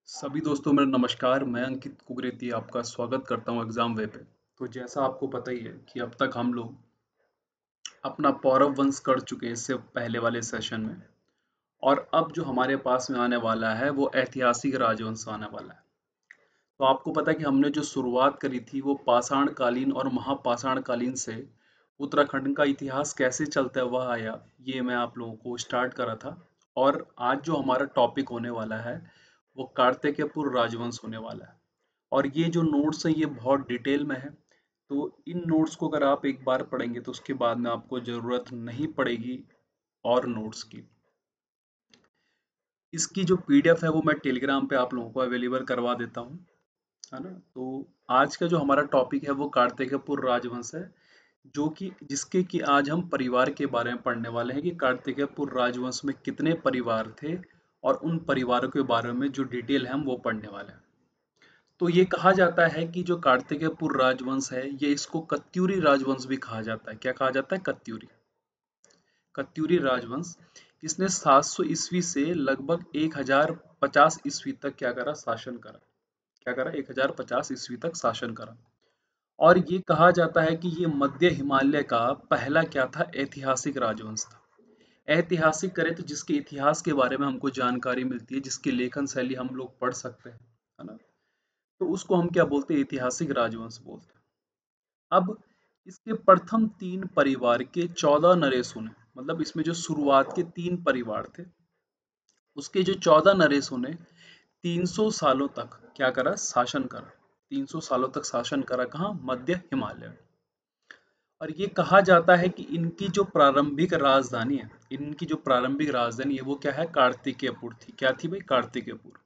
सभी दोस्तों मेरा नमस्कार। मैं अंकित कुकरेती आपका स्वागत करता हूं एग्जाम वे पे। तो जैसा आपको पता ही है कि अब तक हम लोग अपना पौरव वंश कर चुके हैं इससे पहले वाले सेशन में। और अब जो हमारे पास में आने वाला है वो ऐतिहासिक राजवंश आने वाला है। तो आपको पता है कि हमने जो शुरुआत करी थी वो पाषाण कालीन और महापाषाण कालीन से उत्तराखंड का इतिहास कैसे चलता है वह आया, ये मैं आप लोगों को स्टार्ट करा था। और आज जो हमारा टॉपिक होने वाला है वो कार्तिकेयपुर राजवंश होने वाला है। और ये जो नोट्स हैं ये बहुत डिटेल में है। तो इन नोट्स को अगर आप एक बार पढ़ेंगे तो उसके बाद में आपको ज़रूरत नहीं पड़ेगी और नोट्स की। इसकी जो पीडीएफ है वो मैं टेलीग्राम पे आप लोगों को अवेलेबल करवा देता हूँ, है ना। तो आज का जो हमारा टॉपिक है वो कार्तिकेयपुर राजवंश है, जो कि जिसके कि आज हम परिवार के बारे में पढ़ने वाले हैं कि कार्तिकेयपुर राजवंश में कितने परिवार थे और उन परिवारों के बारे में जो डिटेल है हम वो पढ़ने वाले हैं। तो ये कहा जाता है कि जो कार्तिकेयपुर राजवंश है ये इसको कत्यूरी राजवंश भी कहा जाता है। क्या कहा जाता है? कत्यूरी। कत्यूरी राजवंश इसने 700 ईस्वी से लगभग 1050 ईस्वी तक क्या करा? शासन करा। क्या करा? 1050 ईस्वी तक शासन करा। और ये कहा जाता है कि ये मध्य हिमालय का पहला क्या था? ऐतिहासिक राजवंश था। ऐतिहासिक करें तो जिसके इतिहास के बारे में हमको जानकारी मिलती है, जिसकी लेखन शैली हम लोग पढ़ सकते हैं, है ना, तो उसको हम क्या बोलते हैं? ऐतिहासिक राजवंश बोलते हैं। अब इसके प्रथम 3 परिवार के 14 नरेशों ने, मतलब इसमें जो शुरुआत के 3 परिवार थे उसके जो 14 नरेशों ने 300 सालों तक क्या करा? शासन करा। 300 सालों तक शासन करा। कहाँ? मध्य हिमालय में। और ये कहा जाता है कि इनकी जो प्रारंभिक राजधानी है, इनकी जो प्रारंभिक राजधानी है वो क्या है? कार्तिकेयपुर थी। क्या थी भाई? कार्तिकेयपुर।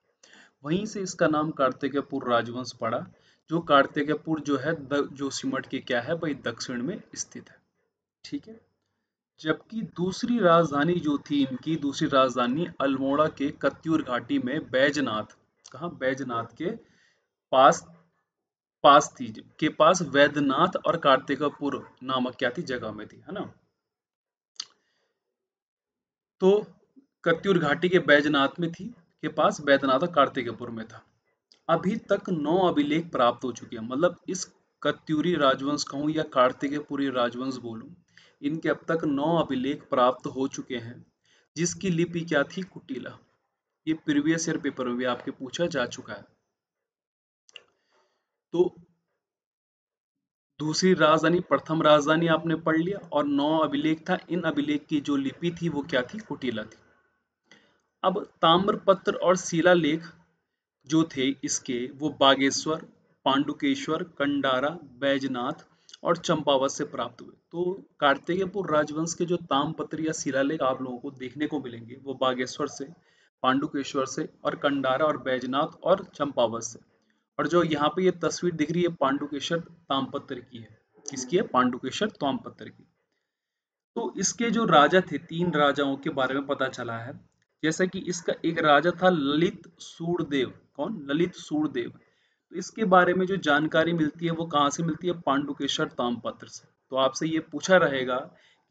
वहीं से इसका नाम कार्तिकेयपुर राजवंश पड़ा। जो कार्तिकेयपुर जो है जो सिमट के क्या है भाई? दक्षिण में स्थित है। ठीक है। जबकि दूसरी राजधानी जो थी इनकी, दूसरी राजधानी अल्मोड़ा के कत्यूर घाटी में बैजनाथ, कहाँ? बैजनाथ के पास पास थी, के पास वैद्यनाथ और कार्तिकेयपुर नामक क्या थी? जगह में थी, है ना। तो कत्यूर घाटी के बैजनाथ में थी, के पास वैद्यनाथ और कार्तिकेयपुर में था। अभी तक 9 अभिलेख प्राप्त हो चुके हैं। मतलब इस कत्यूरी राजवंश कहूँ या कार्तिकेयपुरी राजवंश बोलूं, इनके अब तक 9 अभिलेख प्राप्त हो चुके हैं, जिसकी लिपि क्या थी? कुटिला। ये प्रीवियस ईयर पेपर में भी आपके पूछा जा चुका है। तो दूसरी राजधानी, प्रथम राजधानी आपने पढ़ लिया और 9 अभिलेख था। इन अभिलेख की जो लिपि थी वो क्या थी? कुटिला थी। अब ताम्रपत्र और शिलालेख जो थे इसके, वो बागेश्वर, पांडुकेश्वर, कंडारा, बैजनाथ और चंपावत से प्राप्त हुए। तो कार्तिकेयपुर राजवंश के जो ताम्रपत्र या शिलालेख आप लोगों को देखने को मिलेंगे वो बागेश्वर से, पांडुकेश्वर से और कंडारा और बैजनाथ और चंपावत से। और जो यहाँ पे ये तस्वीर दिख रही है पांडुकेश्वर ताम्रपत्र की है। किसकी है? पांडुकेश्वर ताम्रपत्र की। तो इसके जो राजा थे, 3 राजाओं के बारे में पता चला है। जैसे कि इसका एक राजा था ललित सूर्यदेव। कौन? ललित सूर्यदेव। तो इसके बारे में जो जानकारी मिलती है वो कहाँ से मिलती है? पांडुकेश्वर ताम्रपत्र से। तो आपसे ये पूछा रहेगा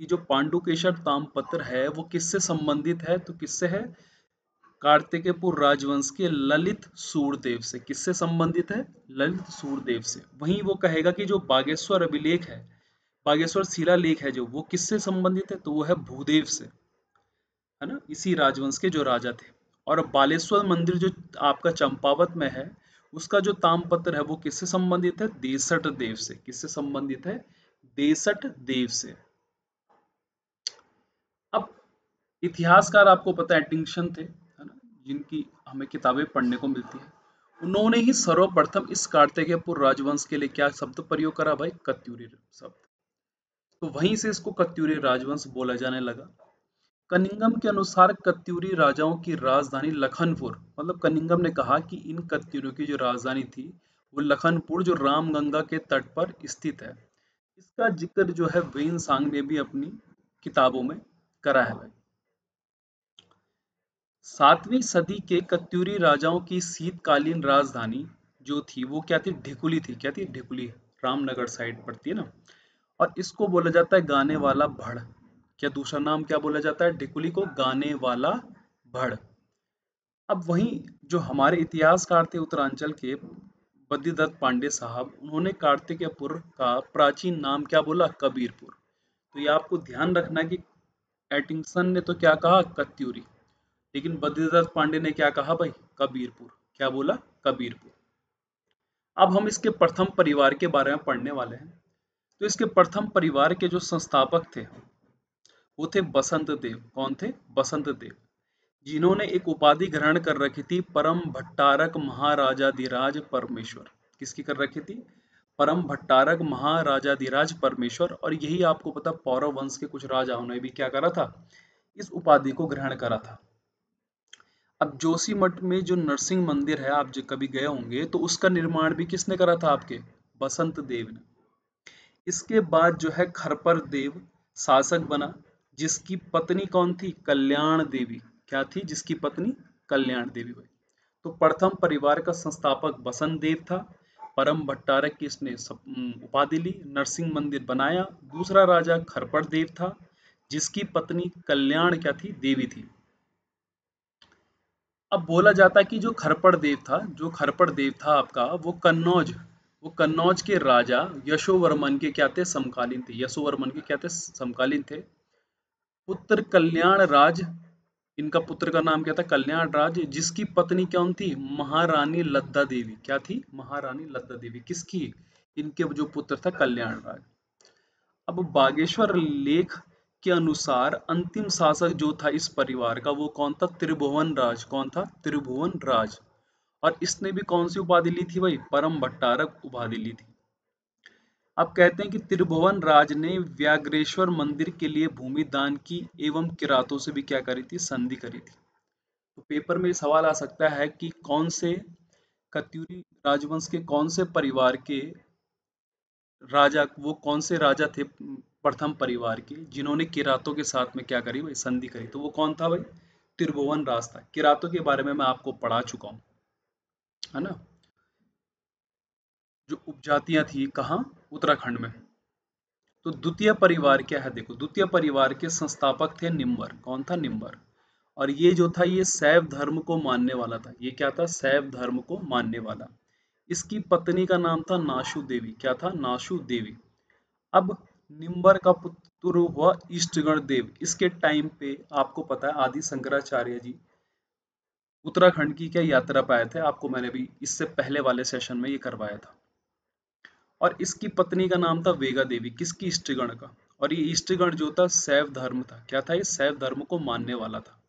कि जो पांडुकेश्वर ताम्रपत्र है वो किससे संबंधित है? तो किससे है? कार्तिकेयपुर राजवंश के ललित सूर्यदेव से। किससे संबंधित है? ललित सूर्यदेव से। वहीं वो कहेगा कि जो बागेश्वर अभिलेख है, बागेश्वर शिलालेख है जो, वो किससे संबंधित है? तो वो है भूदेव से, है ना, इसी राजवंश के जो राजा थे। और बालेश्वर मंदिर जो आपका चंपावत में है, उसका जो ताम्रपत्र है वो किससे संबंधित है? देसठ देव से। किससे संबंधित है? देसठ देव से। अब इतिहासकार आपको पता है एटिंगशन थे, है ना, जिनकी हमें किताबें पढ़ने को मिलती है। उन्होंने ही सर्वप्रथम इस कार्तिकेयपुर राजवंश के लिए क्या शब्द प्रयोग करा भाई? कत्यूरी शब्द। तो वहीं से इसको कत्यूरी राजवंश बोला जाने लगा। कनिंगम के अनुसार कत्यूरी राजाओं की राजधानी लखनपुर, मतलब कनिंगम ने कहा कि इन कत्यूरियों की जो राजधानी थी वो लखनपुर, जो रामगंगा के तट पर स्थित है। इसका जिक्र जो है वेन सांग ने भी अपनी किताबों में करा है भाई। 7वीं सदी के कत्यूरी राजाओं की शीतकालीन राजधानी जो थी वो क्या थी? ढिकुली थी। क्या थी? ढिकुली। रामनगर साइड पड़ती है ना। और इसको बोला जाता है गाने वाला भड़। क्या दूसरा नाम क्या बोला जाता है ढिकुली को? गाने वाला भड़। अब वहीं जो हमारे इतिहासकार थे उत्तरांचल के बद्रीदत्त पांडे साहब, उन्होंने कार्तिकेयपुर का प्राचीन नाम क्या बोला? कबीरपुर। तो ये आपको ध्यान रखना है कि एटिंगसन ने तो क्या कहा? कत्यूरी, लेकिन बद्रीदत्त पांडे ने क्या कहा भाई? कबीरपुर। क्या बोला? कबीरपुर। अब हम इसके प्रथम परिवार के बारे में पढ़ने वाले हैं। तो इसके प्रथम परिवार के जो संस्थापक थे वो थे बसंत देव। कौन थे? बसंत देव, जिन्होंने एक उपाधि ग्रहण कर रखी थी, परम भट्टारक महाराजाधिराज परमेश्वर। किसकी कर रखी थी? परम भट्टारक महाराजाधिराज परमेश्वर। और यही आपको पता, पौरव वंश के कुछ राजाओं ने भी क्या करा था? इस उपाधि को ग्रहण करा था। अब जोशीमठ में जो नरसिंह मंदिर है, आप जो कभी गए होंगे, तो उसका निर्माण भी किसने करा था? आपके बसंत देव ने। इसके बाद जो है खरपर देव शासक बना, जिसकी पत्नी कौन थी? कल्याण देवी। क्या थी? जिसकी पत्नी कल्याण देवी भाई। तो प्रथम परिवार का संस्थापक बसंत देव था। परम भट्टारक की इसने उपाधि ली, नरसिंह मंदिर बनाया। दूसरा राजा खरपर देव था, जिसकी पत्नी कल्याण क्या थी? देवी थी। अब बोला जाता है कि जो खरपड़ देव था, जो खरपड़ देव था आपका, वो कन्नौज के राजा यशोवर्मन के क्या थे? समकालीन थे। यशोवर्मन के क्या थे? समकालीन थे। पुत्र कल्याण राज, इनका पुत्र का नाम क्या था? कल्याण राज, जिसकी पत्नी कौन थी? महारानी लद्दा देवी। क्या थी? महारानी लद्दा देवी। किसकी? इनके जो पुत्र था कल्याण राज। अब बागेश्वर लेख के अनुसार अंतिम शासक जो था इस परिवार का, वो कौन था? त्रिभुवन राज। कौन था? त्रिभुवन राज। और इसने भी कौन सी उपाधि ली थी भाई? परम भट्टारक उपाधि ली थी। अब कहते हैं कि त्रिभुवन राज ने व्याघ्रेश्वर मंदिर के लिए भूमि दान की एवं किरातों से भी क्या करी थी? संधि करी थी। तो पेपर में सवाल आ सकता है कि कौन से कत्यूरी राजवंश के कौन से परिवार के राजा, वो कौन से राजा थे प्रथम परिवार के, जिन्होंने किरातों के साथ में क्या करी भाई? संधि करी। तो वो कौन था भाई? त्रिभुवन राज था। किरातों के बारे में मैं आपको पढ़ा चुका हूँ, है ना। जो उपजातियां थी कहाँ? उत्तराखंड में। तो द्वितीय परिवार क्या है? देखो, द्वितीय परिवार के संस्थापक थे निम्बर। कौन था? निम्बर। और ये जो था, ये शैव धर्म को मानने वाला था। ये क्या था? शैव धर्म को मानने वाला। इसकी पत्नी का नाम था नाशु देवी। क्या था? नाशु देवी। अब निम्बर का पुत्र हुआ इष्टगण देव। इसके टाइम पे आपको पता है आदि शंकराचार्य जी उत्तराखंड की क्या यात्रा पे आए थे। आपको मैंने भी इससे पहले वाले सेशन में ये करवाया था। और इसकी पत्नी का नाम था वेगा देवी। किसकी? इष्टगण का। और ये इष्टगण जो था शैव धर्म था। क्या था? ये शैव धर्म को मानने वाला था।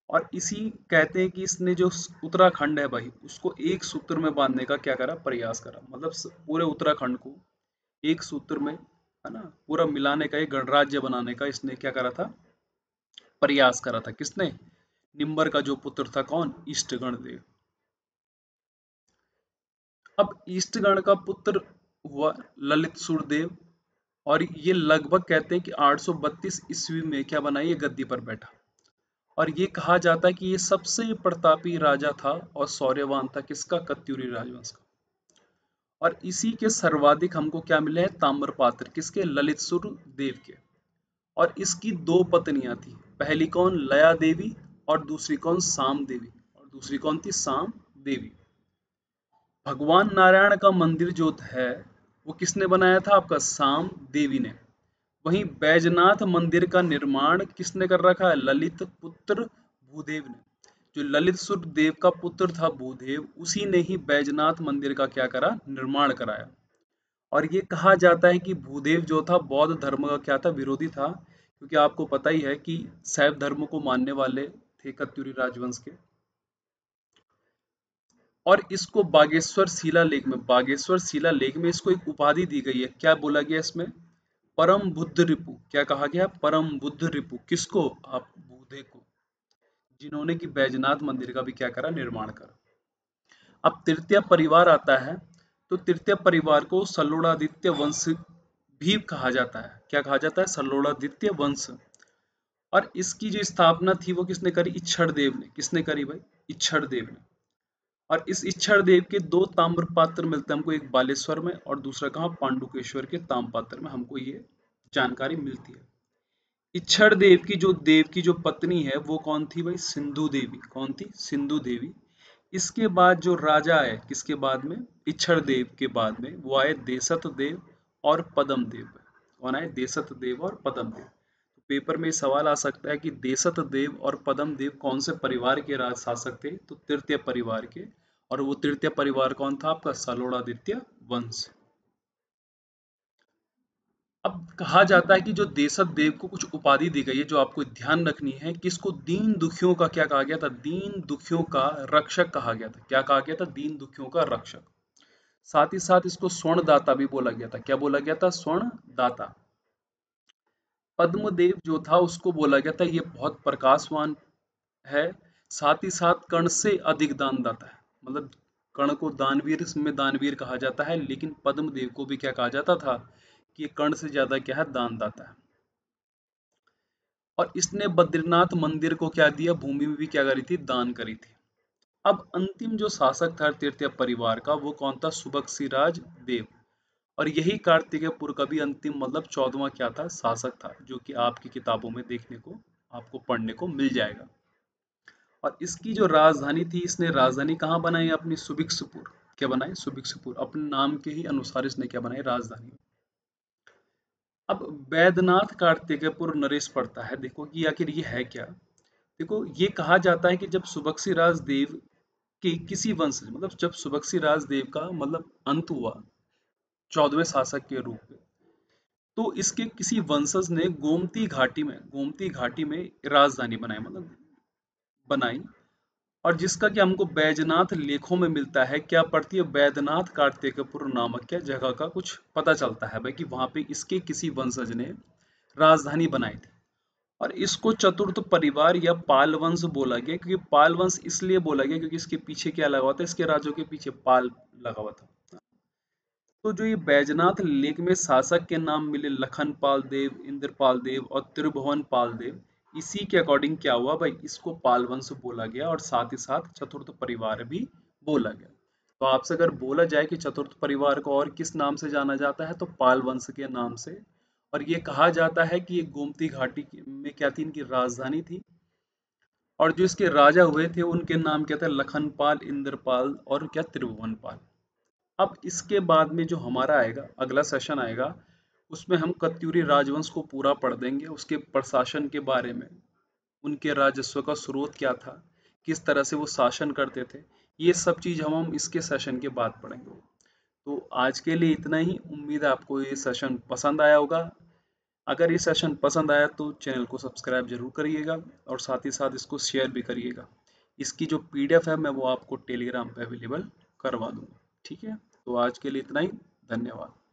और इसी कहते हैं कि इसने जो उत्तराखंड है भाई, उसको एक सूत्र में बांधने का क्या करा? प्रयास करा। मतलब पूरे उत्तराखंड को एक सूत्र में, है ना, पूरा मिलाने का, एक गणराज्य बनाने का इसने क्या करा था? प्रयास करा था। किसने? निम्बर का जो पुत्र था, कौन? इष्टगण देव। अब इष्टगण का पुत्र हुआ ललित सुरदेव। और ये लगभग कहते हैं कि 832 ईस्वी में क्या बना? ये गद्दी पर बैठा। और ये कहा जाता है कि ये सबसे प्रतापी राजा था और शौर्यवान था। किसका? कत्यूरी राजवंश का। और इसी के सर्वाधिक हमको क्या मिले हैं? ताम्रपात्र। किसके? ललित सुर देव के। और इसकी दो पत्नियां थी। पहली कौन? लया देवी। और दूसरी कौन? साम देवी। और दूसरी कौन थी? साम देवी। भगवान नारायण का मंदिर जो है वो किसने बनाया था? आपका साम देवी ने। वहीं बैजनाथ मंदिर का निर्माण किसने कर रखा है? ललित पुत्र भूदेव ने। जो ललित सुर देव का पुत्र था भूदेव, उसी ने ही बैजनाथ मंदिर का क्या करा? निर्माण कराया। और ये कहा जाता है कि भूदेव जो था बौद्ध धर्म का क्या था? विरोधी था। क्योंकि आपको पता ही है कि शैव धर्म को मानने वाले थे कत्यूरी राजवंश के। और इसको बागेश्वर शिला लेख में इसको एक उपाधि दी गई है। क्या बोला गया इसमें? परम बुद्ध रिपु। क्या कहा गया? परम बुद्ध रिपु। किसको? आप बूधे को, जिन्होंने कि बैजनाथ मंदिर का भी क्या करा? निर्माण करा। अब तृतीय परिवार आता है। तो तृतीय परिवार को सल्लोड़ादित्य वंश भी कहा जाता है। क्या कहा जाता है? सल्लोड़ादित्य वंश। और इसकी जो स्थापना थी वो किसने करी? इच्छड़ देव ने। किसने करी भाई? इच्छड़ देव ने। और इस इच्छड़ देव के दो ताम्र पात्र मिलते हैं हमको, एक बालेश्वर में और दूसरा कहाँ? पांडुकेश्वर के ताम्रपात्र में हमको ये जानकारी मिलती है। इच्छड़ देव की जो पत्नी है वो कौन थी भाई? सिंधु देवी। कौन थी? सिंधु देवी। इसके बाद जो राजा है, किसके बाद में? इच्छड़ देव के बाद में वो आए देसत देव और पदम देव। कौन आए? देसत देव और पदम देव। तो पेपर में सवाल आ सकता है कि देसत देव और पदम देव कौन से परिवार के राज शासक थे? तो तृतीय परिवार के। और वो तृतीय परिवार कौन था आपका? सलोड़ादित्य वंश। अब कहा जाता है कि जो देसत देव को कुछ उपाधि दी गई है जो आपको ध्यान रखनी है कि इसको दीन दुखियों का क्या कहा गया था? दीन दुखियों का रक्षक कहा गया था। क्या कहा गया था? दीन दुखियों का रक्षक। साथ ही साथ इसको स्वर्ण दाता भी बोला गया था। क्या बोला गया था? स्वर्ण दाता। पद्मदेव जो था उसको बोला गया था ये बहुत प्रकाशवान है, साथ ही साथ कर्ण से अधिक दानदाता है। मतलब कर्ण को दानवीर में दानवीर कहा जाता है, लेकिन पद्मदेव को भी क्या कहा जाता था? कि ये कर्ण से ज्यादा क्या है? दानदाता है। और इसने बद्रीनाथ मंदिर को क्या दिया? भूमि भी क्या करी थी? दान करी थी। अब अंतिम जो शासक था तृतीय परिवार का वो कौन था? सुबकसिराज देव। और यही कार्तिकेयपुर का भी अंतिम मतलब 14वां क्या था? शासक था, जो कि आपकी किताबों में देखने को, आपको पढ़ने को मिल जाएगा। और इसकी जो राजधानी थी, इसने राजधानी कहाँ बनाई? अपनी सुबिक्सपुर। क्या बनाई? सुबिक्सपुर। अपने नाम के ही अनुसार इसने क्या बनाई? राजधानी। अब बैद्यनाथ कार्तिकेयपुर नरेश पड़ता है, देखो कि आखिर ये है क्या। देखो ये कहा जाता है कि जब सुबक्सी राजदेव के किसी वंश मतलब जब सुबक्सी राजदेव का मतलब अंत हुआ 14वें शासक के रूप में, तो इसके किसी वंशज ने गोमती घाटी में राजधानी बनाई, मतलब बनाई। और जिसका कि हमको बैजनाथ लेखों में मिलता है, क्या पड़ती है? बैद्यनाथ कार्तिकेयपुर नामक क्या जगह का कुछ पता चलता है भाई कि वहां पे इसके किसी वंशज ने राजधानी बनाई थी। और इसको चतुर्थ परिवार या पाल वंश बोला गया, क्योंकि पाल वंश इसलिए बोला गया क्योंकि इसके पीछे क्या लगा हुआ था? इसके राज्यों के पीछे पाल लगा हुआ था। तो जो ये बैजनाथ लेक में शासक के नाम मिले, लखन पाल देव, इंद्रपाल देव और त्रिभुवन पाल देव, इसी के अकॉर्डिंग क्या हुआ भाई? इसको पाल वंश बोला गया और साथ ही साथ चतुर्थ परिवार भी बोला गया। तो आपसे अगर बोला जाए कि चतुर्थ परिवार को और किस नाम से जाना जाता है, तो पाल वंश के नाम से। और ये कहा जाता है कि ये गोमती घाटी में क्या थी? इनकी राजधानी थी। और जो इसके राजा हुए थे उनके नाम क्या थे? लखनपाल, इंद्रपाल और क्या? त्रिभुवनपाल। अब इसके बाद में जो हमारा आएगा अगला सेशन आएगा, उसमें हम कत्यूरी राजवंश को पूरा पढ़ देंगे, उसके प्रशासन के बारे में, उनके राजस्व का स्रोत क्या था, किस तरह से वो शासन करते थे। ये सब चीज हम इसके सेशन के बाद पढ़ेंगे। तो आज के लिए इतना ही। उम्मीद है आपको ये सेशन पसंद आया होगा। अगर ये सेशन पसंद आया तो चैनल को सब्सक्राइब जरूर करिएगा और साथ ही साथ इसको शेयर भी करिएगा। इसकी जो पीडीएफ है मैं वो आपको टेलीग्राम पे अवेलेबल करवा दूंगा। ठीक है, तो आज के लिए इतना ही। धन्यवाद।